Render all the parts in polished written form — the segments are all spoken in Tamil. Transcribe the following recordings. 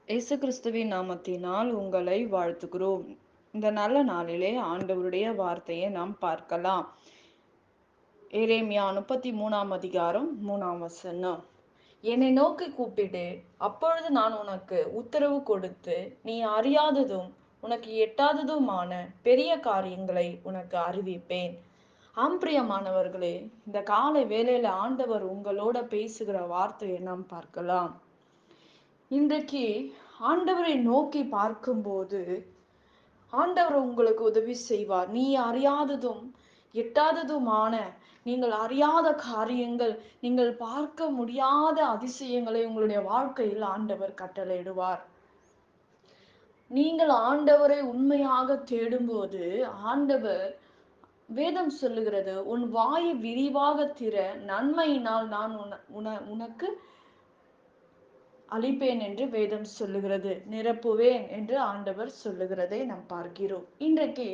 இயேசு கிறிஸ்துவின் நாமத்தினால் உங்களை வாழ்த்துகிறோம். இந்த நல்ல நாளிலே ஆண்டவருடைய வார்த்தையை நாம் பார்க்கலாம். எரேமியா 33ஆம் அதிகாரம் 3ஆம் வசனம். என்னை நோக்கி கூப்பிடு, அப்பொழுது நான் உனக்கு உத்தரவு கொடுத்து, நீ அறியாததும் உனக்கு எட்டாததுமான பெரிய காரியங்களை உனக்கு அறிவிப்பேன். ஆம் பிரியமானவர்களே, இந்த காலை வேளையில ஆண்டவர் உங்களோட பேசுகிற வார்த்தையை நாம் பார்க்கலாம். இன்றைக்கு ஆண்டவரை நோக்கி பார்க்கும்போது ஆண்டவர் உங்களுக்கு உதவி செய்வார். நீ அறியாததும் எட்டாததுமான, நீங்கள் அறியாத காரியங்கள், நீங்கள் பார்க்க முடியாத அதிசயங்களை உங்களுடைய வாழ்க்கையில் ஆண்டவர் கட்டளையிடுவார். நீங்கள் ஆண்டவரை உண்மையாக தேடும்போது ஆண்டவர் வேதம் சொல்லுகிறது, உன் வாயை விரிவாக திற, நன்மையினால் நான் உனக்கு அழிப்பேன் என்று வேதம் சொல்லுகிறது, நிரப்புவேன் என்று ஆண்டவர் சொல்லுகிறதை நாம் பார்க்கிறோம். இன்றைக்கு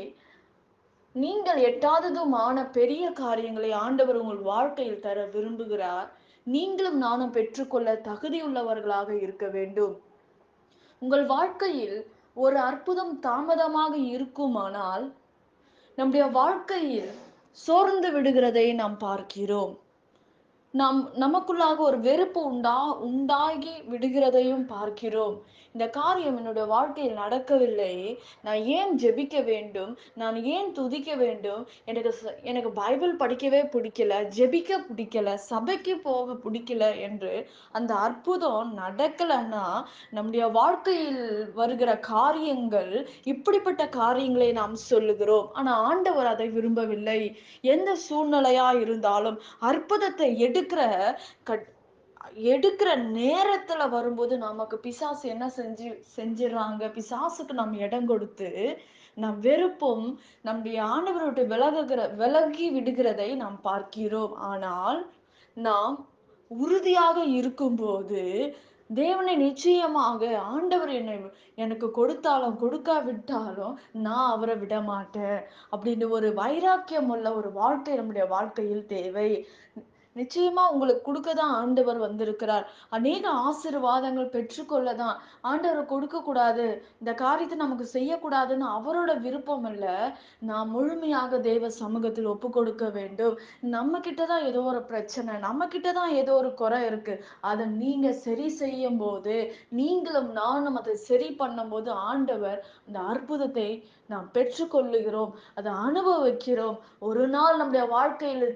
நீங்கள் எட்டாததுமான பெரிய காரியங்களை ஆண்டவர் உங்கள் வாழ்க்கையில் தர விரும்புகிறார். நீங்களும் நானும் பெற்றுக்கொள்ள தகுதியுள்ளவர்களாக இருக்க வேண்டும். உங்கள் வாழ்க்கையில் ஒரு அற்புதம் தாமதமாக இருக்குமானால் நம்முடைய வாழ்க்கையில் சோர்ந்து விடுகிறதை நாம் பார்க்கிறோம். நமக்குள்ளாக ஒரு வெறுப்பு உண்டாகி விடுகிறதையும் பார்க்கிறோம். இந்த காரியம் என்னுடைய வாழ்க்கையில் நடக்கவில்லை, நான் ஏன் ஜெபிக்க வேண்டும், நான் ஏன் துதிக்க வேண்டும், எனக்கு பைபிள் படிக்கவே பிடிக்கல, ஜெபிக்க பிடிக்கல, சபைக்கு போக பிடிக்கல என்று அந்த அற்புதம் நடக்கலன்னா நம்முடைய வாழ்க்கையில் வருகிற காரியங்கள் இப்படிப்பட்ட காரியங்களை நாம் சொல்லுகிறோம். ஆனா ஆண்டவர் அதை விரும்பவில்லை. எந்த சூழ்நிலையா இருந்தாலும் அற்புதத்தை எடுக்கிற நேரத்துல வரும்போது நமக்கு பிசாசு என்ன செஞ்சிடறாங்க, பிசாசுக்கு நாம் இடம் கொடுத்து நம் வெறுப்பும் நம்முடைய ஆண்டவரை விட்டு விலகி விடுகிறதை நாம் பார்க்கிறோம். ஆனால் நாம் உறுதியாக இருக்கும்போது தேவனை நிச்சயமாக ஆண்டவர் எனக்கு கொடுத்தாலும் கொடுக்காவிட்டாலும் நான் அவரை விட மாட்டேன் அப்படின்னு ஒரு வைராக்கியம் உள்ள ஒரு வாழ்க்கை நம்முடைய வாழ்க்கையில் தேவை. நிச்சயமா உங்களுக்கு கொடுக்கதான் ஆண்டவர் வந்திருக்கிறார். அநேக ஆசீர்வாதங்கள் பெற்றுக்கொள்ளதான். ஆண்டவர் கொடுக்க கூடாது, இந்த காரியத்தை நமக்கு செய்யக்கூடாதுன்னு அவரோட விருப்பம் இல்ல. நாம் முழுமையாக தேவ சமூகத்தில் ஒப்பு கொடுக்க வேண்டும். நம்ம கிட்டதான் ஏதோ ஒரு பிரச்சனை, நம்ம கிட்டதான் ஏதோ ஒரு குறை இருக்கு. அதை நீங்க சரி செய்யும் போது, நீங்களும் நானும் அதை சரி பண்ணும் போது ஆண்டவர் அந்த அற்புதத்தை நாம் பெற்றுக்கொள்ளுகிறோம், அதை அனுபவிக்கிறோம். ஒரு நாள் நம்முடைய வாழ்க்கையில்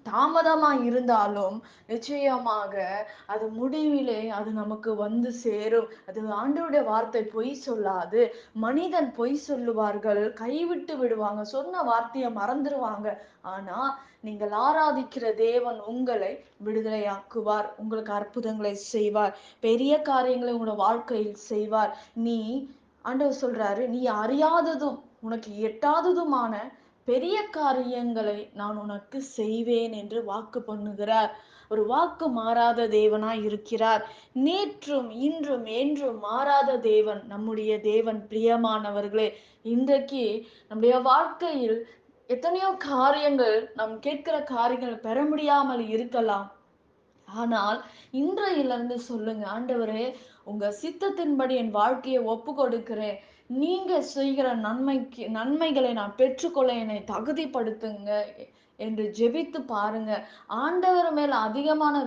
தாமதமா இருந்தாலும் நிச்சயமாக அது முடிவிலே அது நமக்கு வந்து சேரும். அது ஆண்டவருடைய வார்த்தை பொய் சொல்லாது. மனிதன் பொய் சொல்லுவார்கள், கைவிட்டு விடுவாங்க, சொன்ன வார்த்தையை மறந்துடுவாங்க. ஆனா நீங்கள் ஆராதிக்கிற தேவன் உங்களை விடுதலையாக்குவார், உங்களுக்கு அற்புதங்களை செய்வார், பெரிய காரியங்களை உங்களோட வாழ்க்கையில் செய்வார். ஆண்டவர் சொல்றாரு, நீ அறியாததும் உனக்கு எட்டாததுமான பெரிய காரியங்களை நான் உனக்கு செய்வேன் என்று வாக்கு பண்ணுகிறார். ஒரு வாக்கு மாறாத தேவனாய் இருக்கிறார். நேற்றும் இன்றும் என்றும் மாறாத தேவன் நம்முடைய தேவன். பிரியமானவர்களே, இன்றைக்கு நம்முடைய வாழ்க்கையில் எத்தனையோ காரியங்கள், நாம் கேட்கிற காரியங்கள் பெற முடியாமல் இருக்கலாம். ஆனால் இன்றையிலிருந்து சொல்லுங்க, ஆண்டவரே உங்க சித்தத்தின்படி என் வாழ்க்கையை ஒப்பு கொடுக்கிறேன், நீங்க செய்கிற நன்மைகளை நான் பெற்றுக்கொள்ள என்னை தகுதிப்படுத்துங்க என்று ஜெபித்து பாருங்க. ஆண்டவர் மேல அதிகமான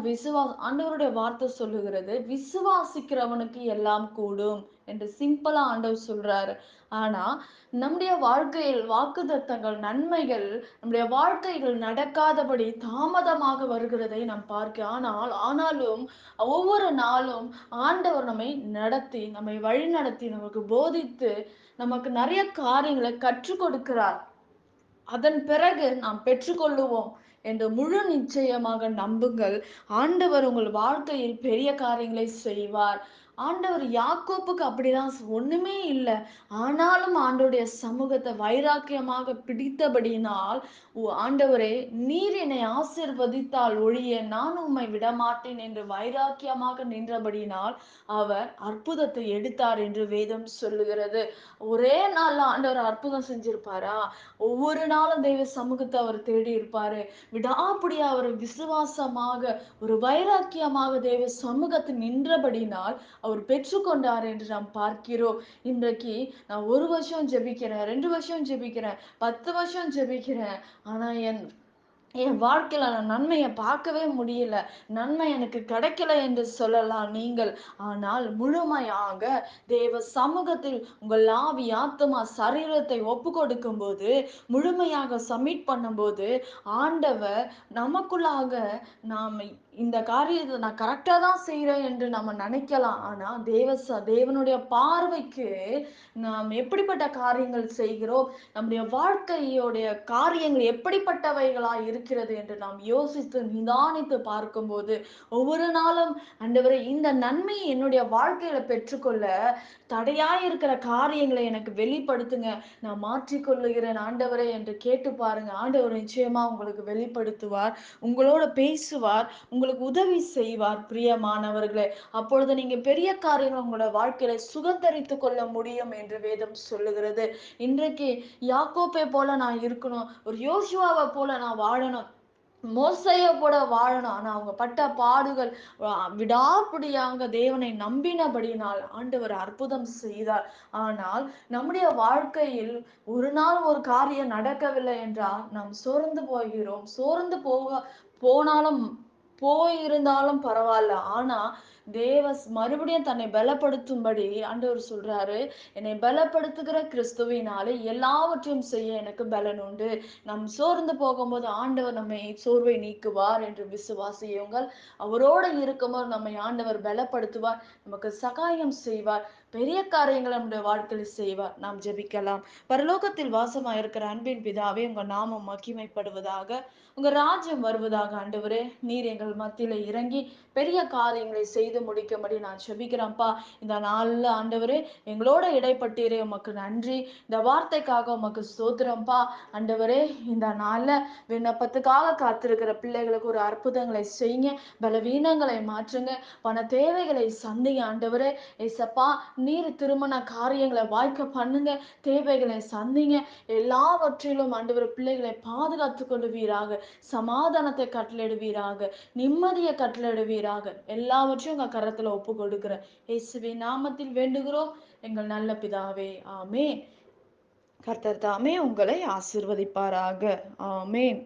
ஆண்டவருடைய வார்த்தை சொல்லுகிறது, விசுவாசிக்கிறவனுக்கு எல்லாம் கூடும் என்று சிம்பிளா ஆண்டவர் சொல்றாரு. ஆனா நம்முடைய வாழ்க்கையில் வாக்குத்தத்தங்கள், நன்மைகள் நம்முடைய வாழ்க்கைகள் நடக்காதபடி தாமதமாக வருகிறதை நாம் ஆனாலும் ஒவ்வொரு நாளும் ஆண்டவர் நம்மை வழி நடத்தி நமக்கு போதித்து நமக்கு நிறைய காரியங்களை கற்றுக் கொடுக்கிறார். அதன் பிறகு நாம் பெற்றுக்கொள்ளுவோம் என்று முழு நிச்சயமாக நம்புங்கள். ஆண்டவர் உங்கள் வாழ்க்கையில் பெரிய காரியங்களை செய்வார். ஆண்டவர் யாக்கோப்புக்கு அப்படிதான், ஒண்ணுமே இல்லை, ஆனாலும் ஆண்டவருடைய சமூகத்தை வைராக்கியமாக பிடித்தபடியினால், ஆண்டவரே நீர் என்னை ஆசீர்வதித்தால் ஒழிய நான் உம்மை விடமாட்டேன் என்று வைராக்கியமாக நின்றபடியினால் அவர் அற்புதத்தை எடுத்தார் என்று வேதம் சொல்லுகிறது. ஒரே நாள்ல ஆண்டவர் அற்புதம் செஞ்சிருப்பாரா? ஒவ்வொரு நாளும் தெய்வ சமூகத்தை அவர் தேடி இருப்பாரு. விடாப்பிடியா அவர் விசுவாசமாக ஒரு வைராக்கியமாக தெய்வ சமூகத்தில் நின்றபடினால் அவர் பெற்றுக்கொண்டார் என்று நாம் பார்க்கிறோம். இன்றைக்கு நான் 1 வருஷம் ஜெபிக்கிறேன், 2 வருஷம் ஜெபிக்கிறேன், 10 வருஷம் ஜெபிக்கிறேன். ஆனா என் வாழ்க்கையில நான் நன்மைய பார்க்கவே முடியல. நன்மை எனக்கு கிடைக்கல என்று சொல்லலாம் நீங்கள். ஆனால் முழுமையாக தேவ சமூகத்தில் உங்கள் ஆவி, ஆத்துமா, சரீரத்தை ஒப்புக்கொடுக்கும்போது, முழுமையாக சப்மிட் பண்ணும்போது, ஆண்டவர் நமக்குள்ளாக நாம இந்த காரியத்த நான் கரெக்ட்டா தான் செய்றேன் என்று நம்ம நினைக்கலாம். ஆனா தேவனுடைய பார்வைக்கு நாம் எப்படிப்பட்ட காரியங்கள் செய்கிறோம், நம்முடைய வாழ்க்கையோடைய காரியங்கள் எப்படிப்பட்டவைகளா இருக்கிறது என்று நாம் யோசித்து நிதானித்து பார்க்கும்போது, ஒவ்வொரு நாளும் ஆண்டவரே இந்த நன்மையை என்னுடைய வாழ்க்கையில பெற்றுக்கொள்ள தடையாய் இருக்கிற காரியங்களை எனக்கு வெளிப்படுத்துங்க. நான் மாற்றிக்கொள்ளுகிறேன் ஆண்டவரே என்று கேட்டு பாருங்க. ஆண்டவர் நிச்சயமா உங்களுக்கு வெளிப்படுத்துவார். உங்களோட பேசுவார். உங்களுக்கு உதவி செய்வார் பிரியமானவர்களே. அப்பொழுது நீங்க பெரிய காரியங்கள் உங்களோட வாழ்க்கையில சுதந்தரித்துக் கொள்ள முடியும் என்று வேதம் சொல்லுகிறது. இன்றைக்கு யாக்கோப்பை போல நான் இருக்கணும். ஒரு யோசுவாவை போல நான் வாழணும். மோசேய போல வாழணும். ஆனா அவங்க பட்ட பாடுகள் விடாப்பிடியாக தேவனை நம்பினபடியினால் ஆண்டவர் அற்புதம் செய்தார். ஆனால் நம்முடைய வாழ்க்கையில் ஒரு நாள் ஒரு காரியம் நடக்கவில்லை என்றால் நாம் சோர்ந்து போகிறோம். சோர்ந்து போனாலும் போயிருந்தாலும் பரவாயில்ல. ஆனா மறுபடியும் தன்னை பலப்படுத்தும்படி ஆண்டவர் சொல்றாரு, என்னை பலப்படுத்துகிற கிறிஸ்துவினாலே எல்லாவற்றையும் செய்ய எனக்கு பலன் உண்டு. நாம் சோர்ந்து போகும்போது ஆண்டவர் நம்மை சோர்வை நீக்குவார் என்று விசுவாசியுங்கள். அவரோடு இருக்கும்போது நம்மை ஆண்டவர் பலப்படுத்துவார், நமக்கு சகாயம் செய்வார், பெரிய காரியங்களை நம்முடைய வாழ்க்கையில் செய்வார். நாம் ஜெபிக்கலாம். பரலோகத்தில் வாசமாயிருக்கிற அன்பின் பிதாவே, உங்க நாமம் மகிமைப்படுவதாக, உங்க ராஜ்யம் வருவதாக. ஆண்டவரே, நீர் எங்கள் மத்தியில இறங்கி பெரிய காரியங்களை செய்து முடிக்கும்படி நான் ஜெபிக்கிறேன்ப்பா. இந்த நாள்ல ஆண்டவரே எங்களோட இடைப்பட்டீரே, உமக்கு நன்றி. இந்த வார்த்தைக்காக உமக்கு ஸ்தோத்திரம்ப்பா. ஆண்டவரே, இந்த நாள்ல விண்ணப்பத்துக்காக காத்திருக்கிற பிள்ளைகளுக்கு ஒரு அற்புதங்களை செய்யுங்க. பலவீனங்களை மாற்றுங்க. பண தேவைகளை சந்திங்க ஆண்டவரே. ஏசப்பா, நீர் திருமண காரியங்களை வாய்க்க பண்ணுங்க. தேவைகளை சந்திங்க. எல்லாவற்றிலும் ஆண்டவரே பிள்ளைகளை பாதுகாத்துக் கொள்ளுவீராக. சமாதானத்தை கட்டளையிடுவீராக. நிம்மதியை கட்டளையிடுவீராக. எல்லாவற்றையும் உங்க கரத்துல ஒப்பு கொடுக்கிறேன். இயேசுவின் நாமத்தில் வேண்டுகிறோம் எங்கள் நல்ல பிதாவே. ஆமென். கர்த்தர் தாமே உங்களை ஆசீர்வதிப்பாராக. ஆமென்.